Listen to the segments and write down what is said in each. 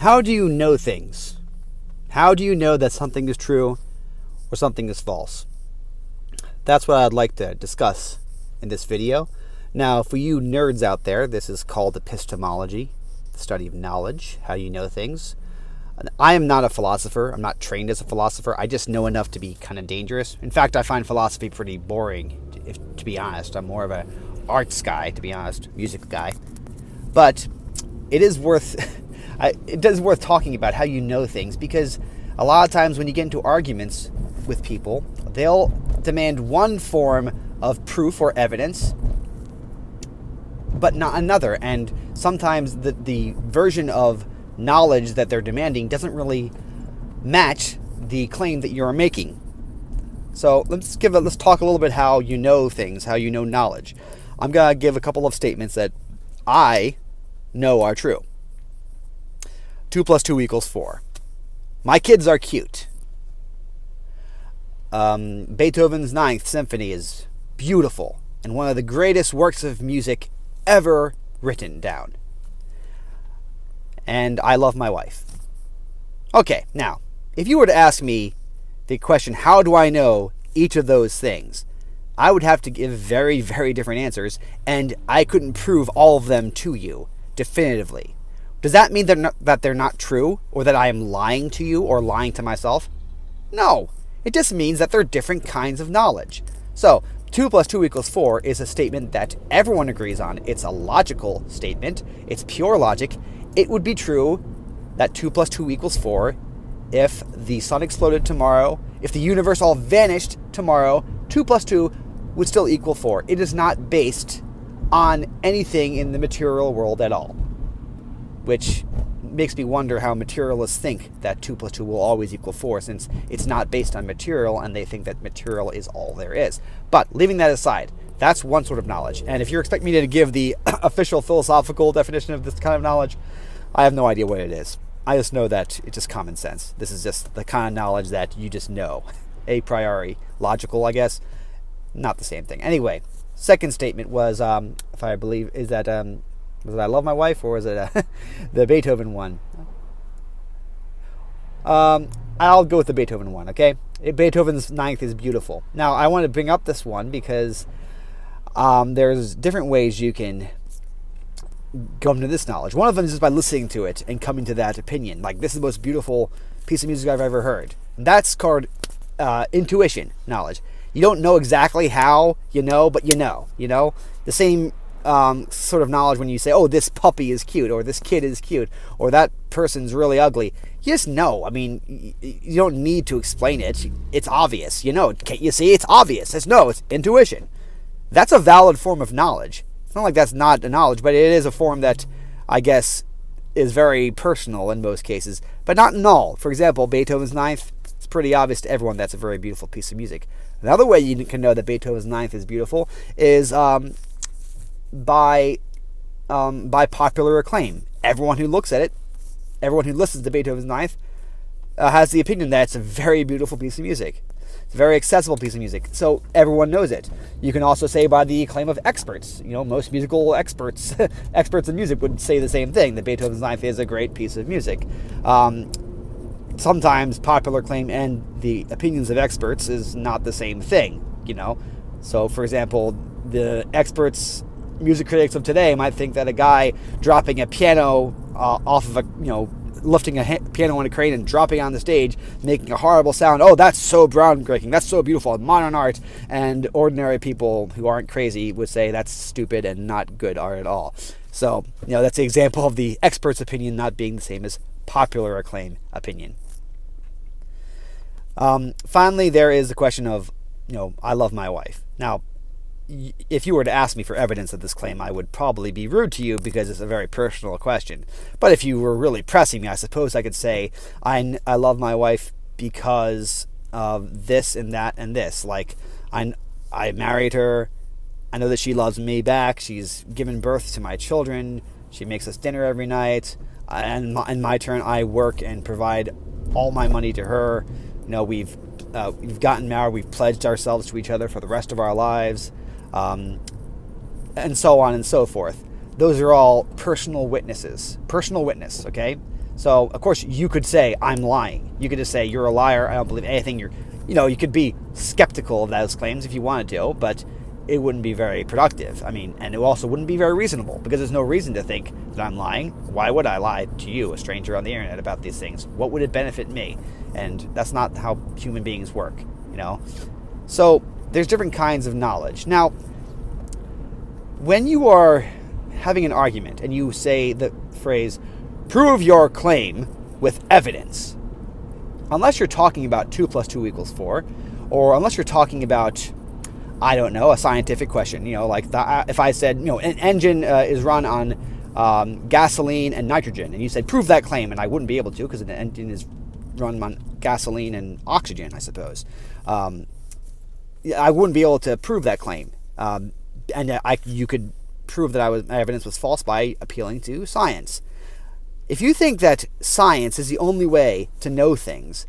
How do you know things? How do you know that something is true or something is false? That's what I'd like to discuss in this video. Now, for you nerds out there, this is called epistemology, the study of knowledge, how you know things. I am not a philosopher. I'm not trained as a philosopher. I just know enough to be kind of dangerous. In fact, I find philosophy pretty boring, to be honest. I'm more of an arts guy, to be honest, music guy. But it is worth talking about how you know things, because a lot of times when you get into arguments with people, they'll demand one form of proof or evidence, but not another. And sometimes the version of knowledge that they're demanding doesn't really match the claim that you're making. So let's talk a little bit how you know things, how you know knowledge. I'm going to give a couple of statements that I know are true. 2 + 2 = 4. My kids are cute. Beethoven's Ninth Symphony is beautiful and one of the greatest works of music ever written down. And I love my wife. Okay, now, if you were to ask me the question, how do I know each of those things? I would have to give very, very different answers, and I couldn't prove all of them to you definitively. Does that mean that they're not true, or that I am lying to you or lying to myself? No, it just means that they're different kinds of knowledge. So, 2 + 2 = 4 is a statement that everyone agrees on. It's a logical statement. It's pure logic. It would be true that 2 + 2 = 4 if the sun exploded tomorrow, if the universe all vanished tomorrow, 2 + 2 would still equal 4. It is not based on anything in the material world at all, which makes me wonder how materialists think that 2 + 2 will always equal 4, since it's not based on material and they think that material is all there is. But leaving that aside, that's one sort of knowledge. And if you're expecting me to give the official philosophical definition of this kind of knowledge, I have no idea what it is. I just know that it's just common sense. This is just the kind of knowledge that you just know. A priori. Logical, I guess. Not the same thing. Anyway, second statement was, if I believe, is that, was it I love my wife, or was it the Beethoven one? I'll go with the Beethoven one, okay? Beethoven's Ninth is beautiful. Now, I want to bring up this one because there's different ways you can come to this knowledge. One of them is just by listening to it and coming to that opinion. Like, this is the most beautiful piece of music I've ever heard. That's called intuition knowledge. You don't know exactly how you know, but you know. The same sort of knowledge when you say, oh, this puppy is cute, or this kid is cute, or that person's really ugly. You just know. I mean, you don't need to explain it. It's obvious. You know. Can't you see? It's obvious. It's intuition. That's a valid form of knowledge. It's not like that's not a knowledge, but it is a form that, I guess, is very personal in most cases, but not in all. For example, Beethoven's Ninth, it's pretty obvious to everyone that's a very beautiful piece of music. Another way you can know that Beethoven's Ninth is beautiful is by popular acclaim. Everyone who looks at it, everyone who listens to Beethoven's Ninth, has the opinion that it's a very beautiful piece of music. It's a very accessible piece of music, so everyone knows it. You can also say by the acclaim of experts. Most musical experts, experts in music, would say the same thing, that Beethoven's Ninth is a great piece of music. Sometimes popular acclaim and the opinions of experts is not the same thing, So, for example, the experts, music critics of today, might think that a guy dropping a piano off of lifting a piano on a crane and dropping on the stage, making a horrible sound, oh, that's so groundbreaking, that's so beautiful, modern art. And ordinary people who aren't crazy would say that's stupid and not good art at all. So, that's the example of the expert's opinion not being the same as popular acclaim opinion. Finally, there is the question of, I love my wife. Now, if you were to ask me for evidence of this claim, I would probably be rude to you because it's a very personal question. But if you were really pressing me, I suppose I could say, I love my wife because of this and that and this. Like, I married her. I know that she loves me back. She's given birth to my children. She makes us dinner every night. And in my turn, I work and provide all my money to her. We've gotten married. We've pledged ourselves to each other for the rest of our lives. And so on and so forth. Those are all personal witnesses. Personal witness, okay? So, of course, you could say, I'm lying. You could just say, you're a liar, I don't believe anything. You could be skeptical of those claims if you wanted to, but it wouldn't be very productive. I mean, and it also wouldn't be very reasonable, because there's no reason to think that I'm lying. Why would I lie to you, a stranger on the internet, about these things? What would it benefit me? And that's not how human beings work, So there's different kinds of knowledge. Now, when you are having an argument and you say the phrase, prove your claim with evidence, unless you're talking about 2 + 2 = 4, or unless you're talking about, I don't know, a scientific question, like if I said, an engine is run on gasoline and nitrogen, and you said, prove that claim, and I wouldn't be able to, because an engine is run on gasoline and oxygen, I suppose. I wouldn't be able to prove that claim. And you could prove that my evidence was false by appealing to science. If you think that science is the only way to know things,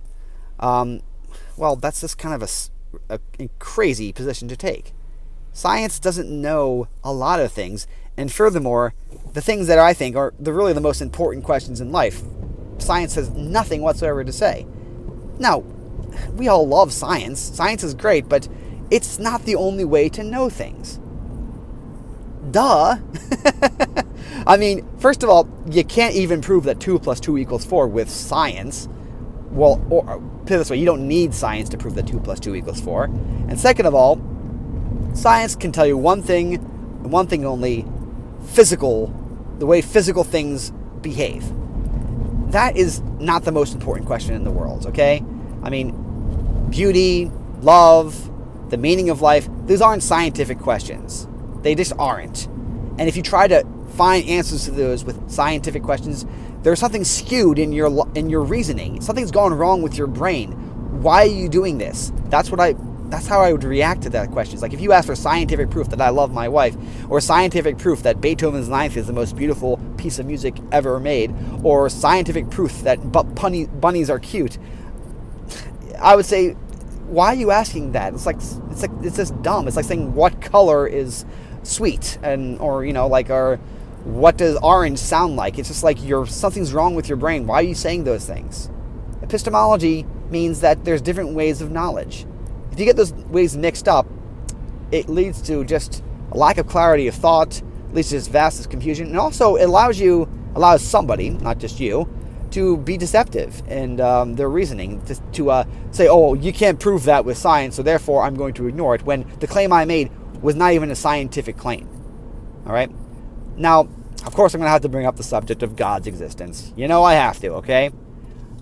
well, that's just kind of a crazy position to take. Science doesn't know a lot of things, and furthermore, the things that I think are really the most important questions in life, science has nothing whatsoever to say. Now, we all love science. Science is great, but it's not the only way to know things. Duh. I mean, first of all, you can't even prove that 2 + 2 = 4 with science. Well, or put it this way, you don't need science to prove that 2 + 2 = 4. And second of all, science can tell you one thing, and one thing only: the way physical things behave. That is not the most important question in the world, okay? I mean, beauty, love, the meaning of life, those aren't scientific questions. They just aren't. And if you try to find answers to those with scientific questions, there's something skewed in your reasoning. Something's gone wrong with your brain. Why are you doing this? That's how I would react to that question. It's like if you ask for scientific proof that I love my wife, or scientific proof that Beethoven's Ninth is the most beautiful piece of music ever made, or scientific proof that bunnies are cute, I would say, why are you asking that? It's just dumb. It's like saying what color is sweet, or what does orange sound like? It's just like something's wrong with your brain. Why are you saying those things? Epistemology means that there's different ways of knowledge. If you get those ways mixed up, it leads to just a lack of clarity of thought, leads to this vast confusion, and also it allows somebody, not just you, to be deceptive in their reasoning, to say, oh, you can't prove that with science, so therefore I'm going to ignore it, when the claim I made was not even a scientific claim. All right? Now, of course, I'm going to have to bring up the subject of God's existence. I have to, okay?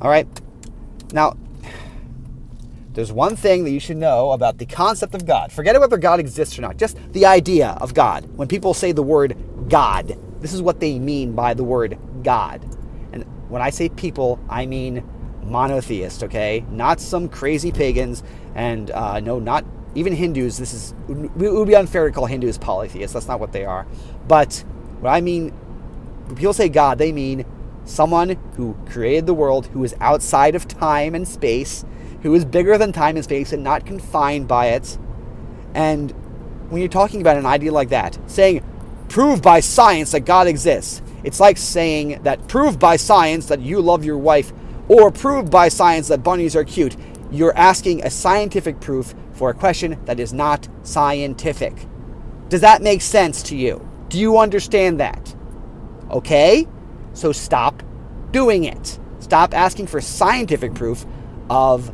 All right? Now, there's one thing that you should know about the concept of God. Forget whether God exists or not. Just the idea of God. When people say the word God, this is what they mean by the word God. And when I say people, I mean monotheist, okay? Not some crazy pagans, and no, not even Hindus. It would be unfair to call Hindus polytheists. That's not what they are. But what I mean, when people say God, they mean someone who created the world, who is outside of time and space, who is bigger than time and space and not confined by it. And when you're talking about an idea like that, saying, prove by science that God exists, it's like saying that prove by science that you love your wife, or prove by science that bunnies are cute. You're asking a scientific proof for a question that is not scientific. Does that make sense to you? Do you understand that? Okay? So stop doing it. Stop asking for scientific proof of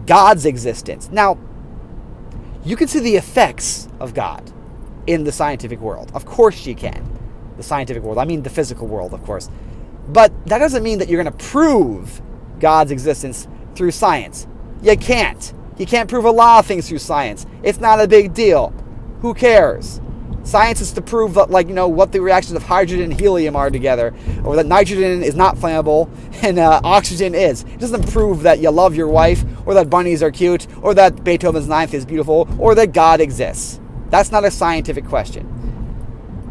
God's existence. Now, you can see the effects of God in the scientific world. Of course you can. The scientific world. I mean the physical world, of course. But that doesn't mean that you're going to prove God's existence through science. You can't. You can't prove a lot of things through science. It's not a big deal. Who cares? Science is to prove that, what the reactions of hydrogen and helium are together, or that nitrogen is not flammable and oxygen is. It doesn't prove that you love your wife, or that bunnies are cute, or that Beethoven's Ninth is beautiful, or that God exists. That's not a scientific question.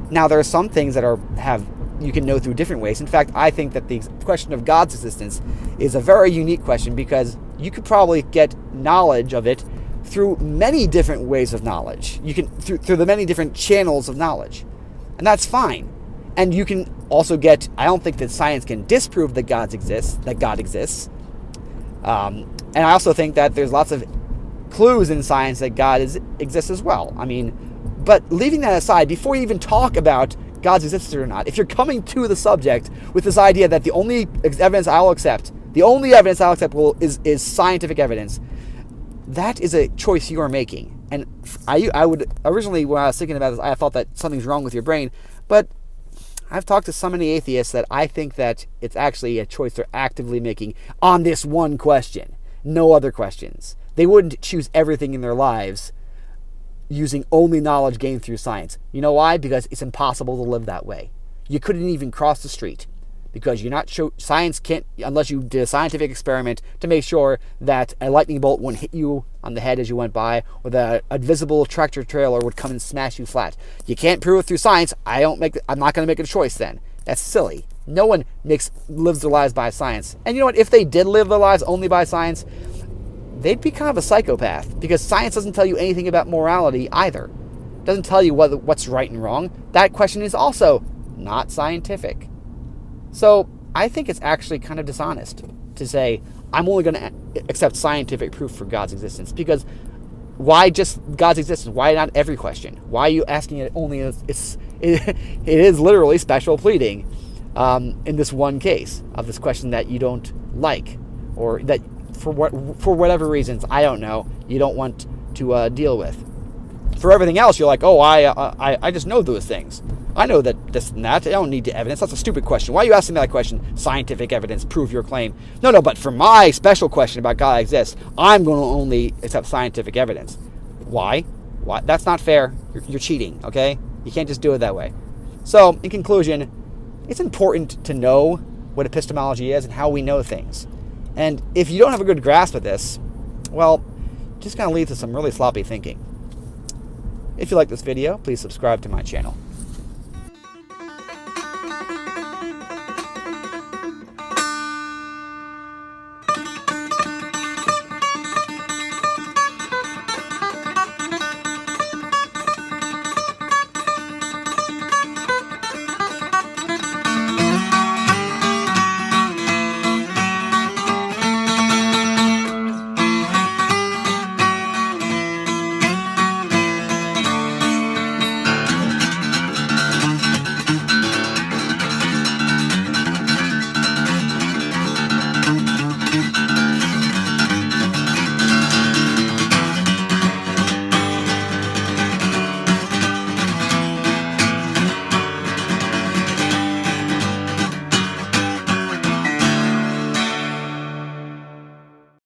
Now, there are some things that you can know through different ways. In fact, I think that the question of God's existence is a very unique question, because you could probably get knowledge of it through many different ways of knowledge. You can through the many different channels of knowledge. And that's fine. And you can also get, I don't think that science can disprove that God exists. And I also think that there's lots of clues in science that God exists as well. I mean, but leaving that aside, before you even talk about God's existence or not, if you're coming to the subject with this idea that the only evidence I'll accept is scientific evidence, that is a choice you are making. And I would originally, when I was thinking about this, I thought that something's wrong with your brain, but I've talked to so many atheists that I think that it's actually a choice they're actively making on this one question. No other questions. They wouldn't choose everything in their lives using only knowledge gained through science. You know why? Because it's impossible to live that way. You couldn't even cross the street because science can't, unless you did a scientific experiment to make sure that a lightning bolt wouldn't hit you on the head as you went by, or that a visible tractor trailer would come and smash you flat. You can't prove it through science. I'm not going to make a choice then. That's silly. No one lives their lives by science. And you know what? If they did live their lives only by science, they'd be kind of a psychopath, because science doesn't tell you anything about morality either. It doesn't tell you what's right and wrong. That question is also not scientific. So I think it's actually kind of dishonest to say, I'm only going to accept scientific proof for God's existence. Because why just God's existence? Why not every question? Why are you asking it only as it is literally special pleading in this one case of this question that you don't like, or that for whatever reasons, I don't know, you don't want to deal with. For everything else, you're like, oh, I just know those things. I know that this and that. I don't need evidence. That's a stupid question. Why are you asking me that question? Scientific evidence, prove your claim. No, but for my special question about God exists, I'm going to only accept scientific evidence. Why? That's not fair. You're cheating, okay? You can't just do it that way. So, in conclusion, it's important to know what epistemology is and how we know things. And if you don't have a good grasp of this, well, just going to lead to some really sloppy thinking. If you like this video, please subscribe to my channel.